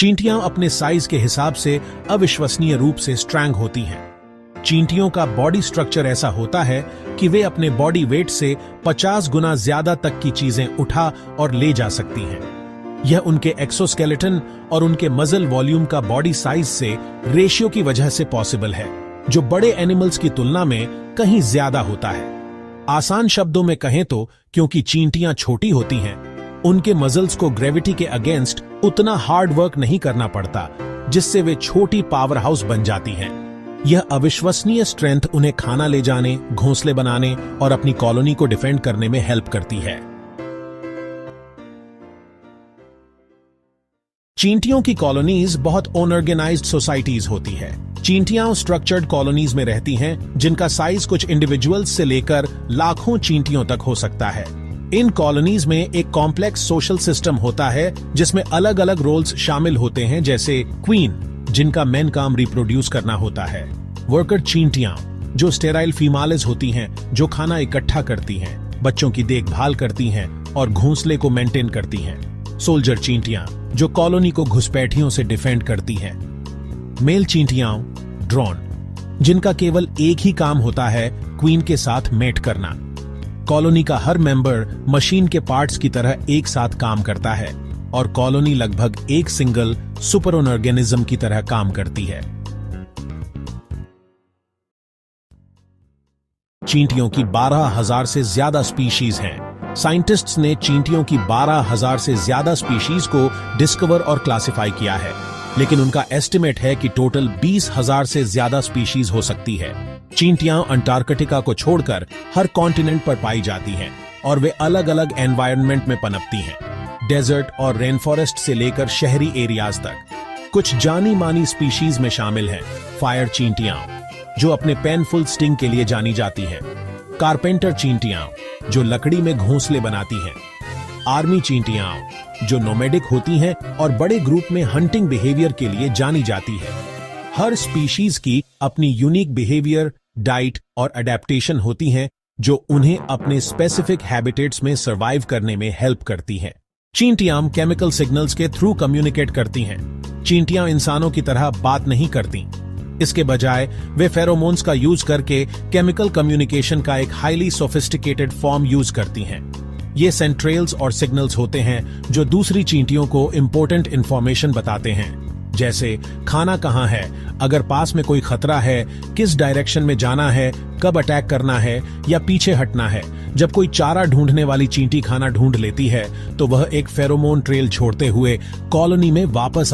चींटियां अपने साइज के हिसाब से अविश्वसनीय रूप से स्ट्रैंग होती हैं। चींटियों का बॉडी स्ट्रक्चर ऐसा होता है कि वे अपने बॉडी वेट से 50 गुना ज्यादा तक की चीजें उठा और ले जा सकती हैं। यह उनके एक्सोस्केलेटन और उनके मसल वॉल्यूम का बॉडी साइज से रेशियो की वजह से पॉसिबल है, जो बड़े एनिमल्स की तुलना में कहीं ज्यादा होता है। आसान शब्दों में कहें तो क्योंकि चींटियां छोटी होती हैं, उनके मसल्स को ग्रेविटी के अगेंस्ट उतना हार्ड वर्क नहीं करना पड़ता, जिससे वे छोटी पावर हाउस बन जाती हैं। यह अविश्वसनीय स्ट्रेंथ उन्हें खाना ले जाने, घोंसले बनाने और अपनी कॉलोनी को डिफेंड करने में हेल्प करती है। चींटियों की कॉलोनीज बहुत अनऑर्गेनाइज्ड सोसाइटीज होती है। चींटियां स्ट्रक्चर्ड कॉलोनीज में रहती हैं, जिनका साइज कुछ इंडिविजुअल्स से लेकर लाखों चींटियों तक हो सकता है। इन कॉलोनीज में एक कॉम्प्लेक्स सोशल सिस्टम होता है, जिसमें अलग अलग रोल्स शामिल होते हैं, जैसे क्वीन, जिनका मेन काम रिप्रोड्यूस करना होता है, वर्कर चींटियां, जो स्टेराइल फीमेल्स होती हैं, जो खाना इकट्ठा करती हैं, बच्चों की देखभाल करती हैं और घोंसले को मेंटेन करती हैं, सोल्जर चींटियां, जो कॉलोनी को घुसपैठियों से डिफेंड करती हैं, मेल चींटियां, ड्रोन, जिनका केवल एक ही काम होता है, क्वीन के साथ मेट करना। कॉलोनी का हर मेंबर मशीन के पार्ट्स की तरह एक साथ काम करता है और कॉलोनी लगभग एक सिंगल सुपर ऑर्गेनिज्म की तरह काम करती है। चींटियों की 12,000 से ज्यादा स्पीशीज हैं। साइंटिस्ट्स ने चींटियों की 12,000 से ज्यादा स्पीशीज को डिस्कवर और क्लासिफाई किया है, लेकिन उनका एस्टिमेट है कि टोटल 20,000 से ज्यादा स्पीशीज हो सकती है। चींटियां अंटार्कटिका को छोड़कर हर कॉन्टिनेंट पर पाई जाती हैं और वे अलग अलग एनवायरनमेंट में पनपती हैं, डेजर्ट और रेन फॉरेस्ट से लेकर शहरी एरियाज तक। कुछ जानी मानी स्पीशीज में शामिल हैं फायर चींटियां, जो अपने पेनफुल स्टिंग के लिए जानी जाती हैं, कारपेंटर चींटियां, जो लकड़ी में घोंसले बनाती हैं, आर्मी चींटियां, जो नोमैडिक होती हैं और बड़े ग्रुप में हंटिंग बिहेवियर के लिए जानी जाती है। हर स्पीशीज की अपनी यूनिक बिहेवियर, डाइट और अडेप्टेशन होती हैं, जो उन्हें अपने स्पेसिफिक हैबिटेट्स में सर्वाइव करने में हेल्प करती हैं। चींटियां केमिकल सिग्नल्स के थ्रू कम्युनिकेट करती हैं। चींटियां इंसानों की तरह बात नहीं करती, इसके बजाय वे फेरोमोन्स का यूज करके केमिकल कम्युनिकेशन का एक हाईली सोफिस्टिकेटेड फॉर्म यूज करती हैं। ये सेंट्रेल्स और सिग्नल्स होते हैं जो दूसरी चींटियों को इंपॉर्टेंट इंफॉर्मेशन बताते हैं, जैसे खाना कहाँ है, अगर पास में कोई खतरा है, किस डायरेक्शन में जाना है, कब अटैक करना है या पीछे हटना है। जब कोई चारा ढूंढने वाली चींटी खाना ढूंढ लेती है, तो वह एक फेरोमोन ट्रेल छोड़ते हुए कॉलोनी में वापस